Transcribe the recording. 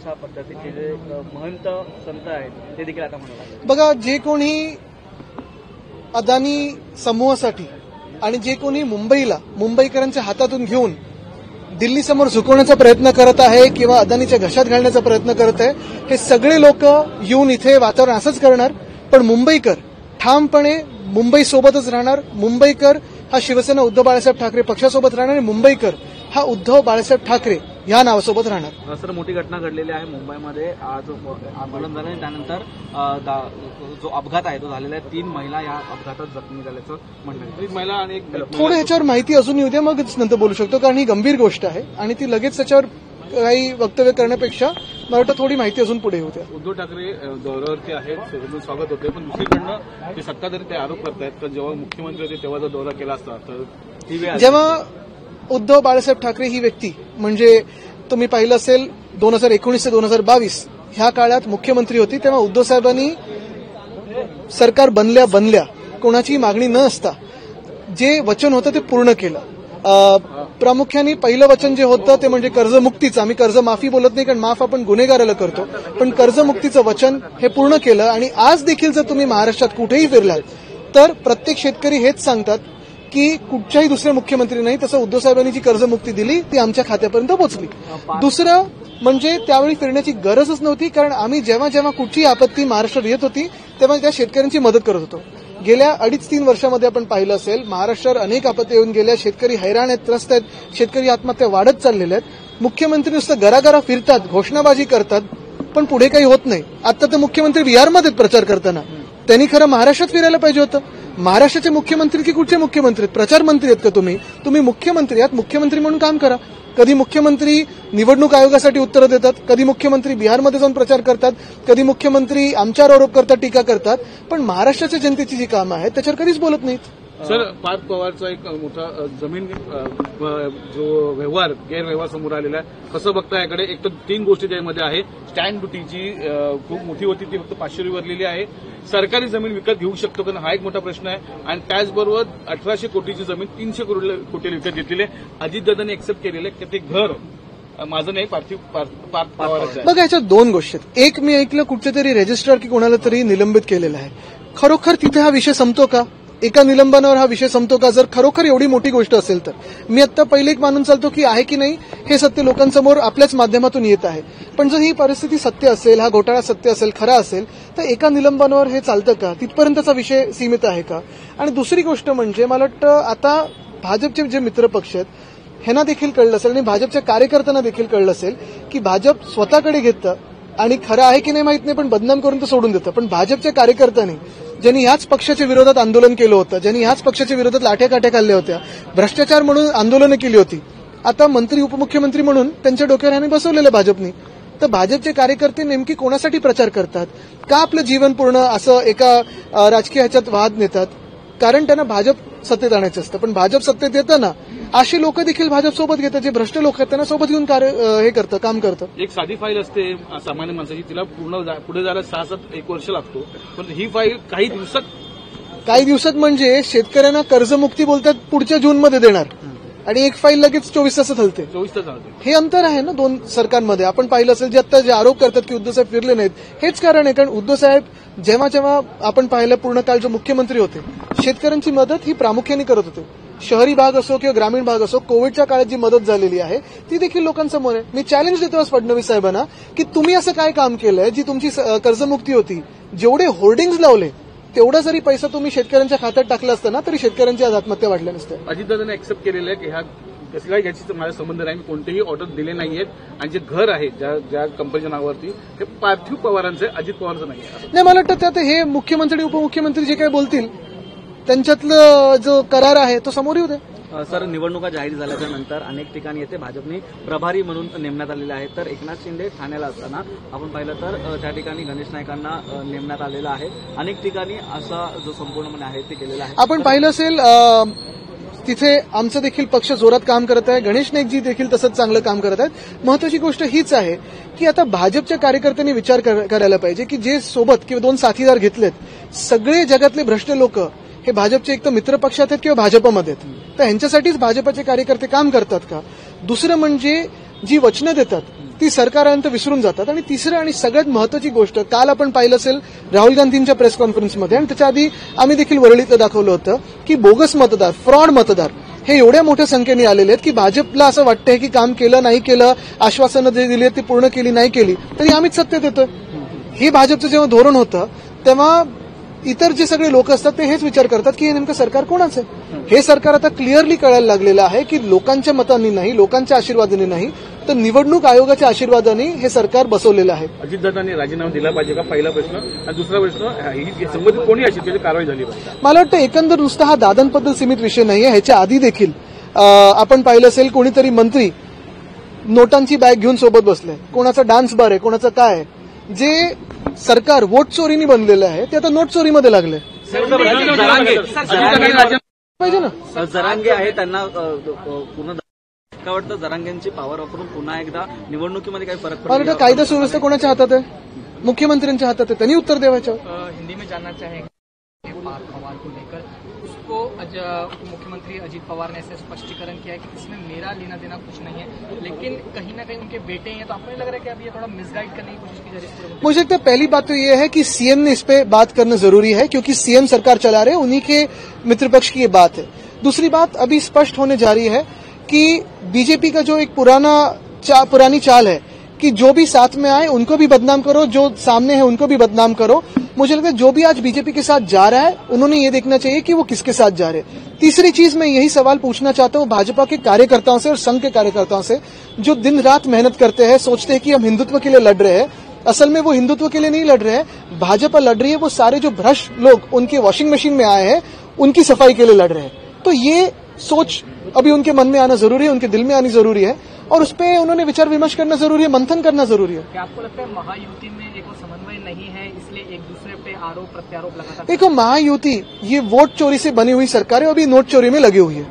अशा पद्धतीचे जे महंत संत आहेत ते देखील आता म्हणायला लागले। बघा, जे कोणी अदानी समूहासाठी आणि जे कोणी मुंबईकरांच्या हातातून घेऊन दिल्लीसमोर झुकवण्याचा प्रयत्न करत आहे किंवा अदानीच्या घशात घालण्याचा प्रयत्न करत आहे, हे सगळे लोक येऊन इथे वातावरण असंच करणार। पण मुंबईकर ठामपणे मुंबईसोबतच राहणार। मुंबईकर हा शिवसेना उद्धव बाळासाहेब ठाकरे पक्षासोबत राहणार आणि मुंबईकर हा उद्धव बाळासाहेब ठाकरे या नावासोबत राहणार। सर, मोठी घटना घडलेली आहे मुंबईमध्ये। आज आंदोलन झालं, त्यानंतर जो अपघात आहे तो झालेला आहे। 3 महिला या अपघातात जखमी झाल्याचं म्हणणं आहे। महिला आणि थोडं ह्याच्यावर माहिती अजून येऊ द्या, मगच नंतर बोलू शकतो, कारण ही गंभीर गोष्ट आहे आणि ती लगेच त्याच्यावर काही वक्तव्य करण्यापेक्षा मला वाटतं थोडी माहिती अजून पुढे होत्या। उद्धव ठाकरे दौऱ्यावरती आहेत, स्वागत होते, पण दुसरीकडनं ते सत्ताधारी ते आरोप करतायत की जेव्हा मुख्यमंत्री होते तेव्हा जर दौरा केला असता तर जेव्हा उद्धव बाळासाहेब ठाकरे ही व्यक्ती, म्हणजे तुम्ही पाहिलं असेल 2019 ते 2022 ह्या काळात मुख्यमंत्री होती, तेव्हा उद्धव साहेबांनी सरकार बनल्या कोणाची मागणी न असता जे वचन होतं ते पूर्ण केलं। प्रामुख्याने पहिलं वचन जे होतं ते म्हणजे कर्जमुक्तीचं। आम्ही कर्जमाफी बोलत नाही, कारण माफ आपण गुन्हेगाराला करतो, पण कर्जमुक्तीचं वचन हे पूर्ण केलं। आणि आज देखील जर तुम्ही महाराष्ट्रात कुठेही फिरलात तर प्रत्येक शेतकरी हेच सांगतात की कुठच्याही दुसऱ्या मुख्यमंत्री नाही तसं उद्धव साहेबांनी जी कर्जमुक्ती दिली ती आमच्या खात्यापर्यंत पोहोचली। दुसरं म्हणजे त्यावेळी फिरण्याची गरजच नव्हती, कारण आम्ही जेव्हा कुठची आपत्ती महाराष्ट्रात येत होती तेव्हा त्या शेतकऱ्यांची मदत करत होतो। गेल्या 2.5-3 वर्षामध्ये आपण पाहिलं असेल, महाराष्ट्रात अनेक आपत्ती येऊन गेल्या, शेतकरी हैराण आहेत, त्रस्त आहेत, शेतकरी आत्महत्या वाढत चाललेल्या आहेत। मुख्यमंत्री नुसतं घराघरा फिरतात, घोषणाबाजी करतात, पण पुढे काही होत नाही। आता तर मुख्यमंत्री बिहारमध्ये प्रचार करताना त्यांनी खरं महाराष्ट्रात फिरायला पाहिजे होतं। महाराष्ट्राचे मुख्यमंत्री की कुठचे मुख्यमंत्री? प्रचार मंत्री आहेत का तुम्ही मुख्यमंत्री आहात, मुख्यमंत्री म्हणून काम करा। कधी मुख्यमंत्री निवडणूक आयोगासाठी उत्तरं देतात, कधी मुख्यमंत्री बिहारमध्ये जाऊन प्रचार करतात, कधी मुख्यमंत्री आमच्यावर आरोप करतात, टीका करतात, पण महाराष्ट्राच्या जनतेची जी कामं आहेत त्याच्यावर कधीच बोलत नाहीत। सर, पार्थ पवारचा एक मोठा जमीन जो गैरव्यवहार समोर आलेला आहे, कसं बघता याकडे? एक तर 3 गोष्टी त्यामध्ये आहे। स्टॅम्प ड्युटीची खूप मोठी होती, ती फक्त 500 रुपये आहे। सरकारी जमीन विकत घेऊ शकतो का, हा एक मोठा प्रश्न आहे। आणि त्याचबरोबर 1800 कोटीची जमीन 300 कोटीला विकत घेतलेली आहे। अजितदादांनी एक्सेप्ट केलेलं आहे की ते घर माझं नाही, पार्थ पवारांचं आहे। बघा, याच्यात 2 गोष्टी आहेत। एक, मी ऐकलं कुठच्या तरी रजिस्ट्रार की कोणाला तरी निलंबित केलेलं आहे। खरोखर तिथे हा विषय संपतो का? एका निलंबनावर हा विषय संपतो का? जर खरोखर एवढी मोठी गोष्ट असेल तर मी आता पहिले एक मानून चालतो की आहे की नाही हे सत्य लोकांसमोर आपल्याच माध्यमातून येत आहे, पण जर ही परिस्थिती सत्य असेल, हा घोटाळा सत्य असेल, खरा असेल, तर एका निलंबनावर हे चालतं का? तिथपर्यंतचा विषय सीमित आहे का? आणि दुसरी गोष्ट म्हणजे मला वाटतं आता भाजपचे जे मित्रपक्ष आहेत ह्यांना देखील कळलं असेल आणि भाजपच्या कार्यकर्त्यांना देखील कळलं असेल की भाजप स्वतःकडे घेतं आणि खरं आहे की नाही माहित नाही, पण बदनाम करून तर सोडून देतं। पण भाजपच्या कार्यकर्त्यांनी ज्यांनी ह्याच पक्षाच्या विरोधात आंदोलन केलं होतं, ज्यांनी ह्याच पक्षाच्या विरोधात लाठ्या खाल्ल्या होत्या, भ्रष्टाचार म्हणून आंदोलनं केली होती, आता मंत्री उपमुख्यमंत्री म्हणून त्यांच्या डोक्यावर ह्याने बसवलेलं भाजपनी। तर भाजपचे कार्यकर्ते नेमकी कोणासाठी प्रचार करतात? का आपलं जीवन पूर्ण असं एका राजकीय ह्याच्यात वाद नेतात? कारण त्यांना भाजप सत्तेत आणायचं असतं, पण भाजप सत्तेत येताना अशी लोक देखील भाजप सोबत घेतात, जे भ्रष्ट लोक आहेत त्यांना सोबत घेऊन हे करतं, काम करतं। एक साधी फाईल असते सामान्य माणसाची, तिला पुढे जायला 6-7 वर्ष लागतो, पण ही फाईल काही दिवसात म्हणजे शेतकऱ्यांना कर्जमुक्ती बोलतात पुढच्या जूनमध्ये देणार आणि एक फाईल लगेच 24 तासात हलते। 24 तास हे अंतर आहे ना 2 सरकारमध्ये। आपण पाहिलं असेल जे आता जे आरोप करतात की उद्धव साहेब फिरले नाहीत, हेच कारण आहे, कारण उद्धव साहेब जेव्हा आपण पाहिलं पूर्ण काळ जो मुख्यमंत्री होते, शेतकऱ्यांची मदत ही प्रामुख्याने करत होते। शहरी भाग असो किंवा ग्रामीण भाग असो, कोविडच्या काळात जी मदत झालेली आहे ती देखील लोकांसमोर आहे। मी चॅलेंज देतो आज फडणवीस साहेबांना की तुम्ही असं काय काम केलंय जी तुमची कर्जमुक्ती होती, जेवढे होर्डिंग्ज लावले तेवढा जरी पैसा तुम्ही शेतकऱ्यांच्या खात्यात टाकला असता ना तरी शेतकऱ्यांची आज आत्महत्या वाढल्या नसत्या। अजितदादांनी एक्सेप्ट केलेलं आहे की ह्या कसं काय याची माझा संबंध नाही, मी कोणतेही ऑर्डर दिले नाहीयेत आणि जे घर आहे ज्या कंपनीच्या नावावरती ते पार्थिव पवारांचं आहे, अजित पवारांचं नाही। मला वाटतं त्यात हे मुख्यमंत्री उपमुख्यमंत्री जे काही बोलतील त्यांच्यातलं जो करार आहे तो समोर येऊ दे। सर, निवडणुका जाहीर झाल्याच्या नंतर अनेक ठिकाणी येथे भाजपने प्रभारी म्हणून नेमण्यात आलेले आहेत, तर एकनाथ शिंदे ठाण्याला असताना आपण पाहिलं तर त्या ठिकाणी गणेश नाईकांना नेमण्यात आलेलं आहे। अनेक ठिकाणी असा जो संपूर्णपणे आहे ते केलेला आहे। आपण पाहिलं असेल तिथे आमचा देखील पक्ष जोरात काम करत आहे, गणेश नाईकजी देखील तसंच चांगलं काम करत आहेत। महत्वाची गोष्ट हीच आहे की आता भाजपच्या कार्यकर्त्यांनी विचार करायला पाहिजे की जे सोबत किंवा 2 साथीदार घेतलेत सगळे जगातले भ्रष्ट लोक हे भाजपचे एक तर मित्र पक्षात आहेत किंवा भाजपमध्ये आहेत, तर ह्यांच्यासाठीच भाजपचे कार्यकर्ते काम करतात का? दुसरं म्हणजे जी वचनं देतात ती सरकारानंतर विसरून जातात. आणि तिसरं आणि सगळ्यात महत्वाची गोष्ट, काल आपण पाहिलं असेल राहुल गांधींच्या प्रेस कॉन्फरन्समध्ये आणि त्याच्या आधी आम्ही देखील वरळीत दाखवलं होतं की बोगस मतदार, फ्रॉड मतदार हे एवढ्या मोठ्या संख्येने आलेले आहेत की भाजपला असं वाटतंय की काम केलं नाही केलं, आश्वासनं जे दिली ती पूर्ण केली नाही केली तरी आम्हीच सत्तेत येतोय. हे भाजपचं जेव्हा धोरण होतं तेव्हा इतर जे सगळे लोक असतात ते हेच विचार करतात की हे नेमकं सरकार कोणाचं आहे. हे सरकार आता क्लिअरली कळायला लागलेलं आहे की लोकांच्या मतांनी नाही, लोकांच्या आशीर्वादाने नाही, तर निवडणूक आयोगाच्या आशीर्वादाने हे सरकार बसवलेलं आहे. अजितदादांनी राजीनामा दिला पाहिजे का, पहिला प्रश्न. आणि दुसरा प्रश्न, ही संबंधित कोणी असेल त्याची कारवाई झाली पाहिजे. मला वाटतं एकंदर नुसता हा दादांबद्दल सीमित विषय नाहीये. ह्याच्या आधी देखील आपण पाहिलं असेल कोणीतरी मंत्री नोटांची बॅग घेऊन सोबत बसले, कोणाचा डान्स बार आहे, कोणाचं काय आहे. जे सरकार वोट चोरीने बनलेलं आहे ते आता नोट चोरीमध्ये लागले पाहिजे ना. जरांगे आहे त्यांना पूर्ण काय वाटतं, जरांगेंची पॉवर वापरून पुन्हा एकदा निवडणुकीमध्ये काही फरक मला वाटतं कायदा सुव्यवस्था कोणाच्या हातात आहे, मुख्यमंत्र्यांच्या हातात आहे, त्यांनी उत्तर द्यावायचं. हिंदी में जानना चाहेंगे पाक सवाल को लेकर, उसको मुख्यमंत्री अजीत पवार ने ऐसे स्पष्टीकरण किया है कि इसमें मेरा लेना देना कुछ नहीं है, लेकिन कहीं ना कहीं उनके बेटे हैं, तो आपको नहीं लग रहा है कि अभी ये थोड़ा मिसगाइड करने की कोशिश की जा रही है? मुझे लगता है पहली बात तो ये है कि सीएम ने इस पे बात करना जरूरी है क्योंकि सीएम सरकार चला रहे हैं, उन्हीं के मित्र पक्ष की ये बात है. दूसरी बात अभी स्पष्ट होने जा रही है कि बीजेपी का जो एक पुरानी चाल है कि जो भी साथ में आए उनको भी बदनाम करो, जो सामने है उनको भी बदनाम करो. मुझे लगता है जो भी आज बीजेपी के साथ जा रहा है उन्होंने ये देखना चाहिए कि वो किसके साथ जा रहे हैं. तीसरी चीज मैं यही सवाल पूछना चाहता हूं भाजपा के कार्यकर्ताओं से और संघ के कार्यकर्ताओं से जो दिन रात मेहनत करते हैं, सोचते हैं कि हम हिंदुत्व के लिए लड़ रहे हैं. असल में वो हिंदुत्व के लिए नहीं लड़ रहे हैं, भाजपा लड़ रही है. वो सारे जो भ्रष्ट लोग उनके वॉशिंग मशीन में आए हैं उनकी सफाई के लिए लड़ रहे हैं. तो ये सोच अभी उनके मन में आना जरूरी है, उनके दिल में आनी जरूरी है और उस पर उन्होंने विचार विमर्श करना जरूरी है, मंथन करना जरूरी है. क्या आपको लगता है महायुति में एक समन्वय नहीं है, इसलिए एक दूसरे पे आरोप प्रत्यारोप लगातार? देखो महायुति ये वोट चोरी से बनी हुई सरकार है, अभी नोट चोरी में लगी हुई है.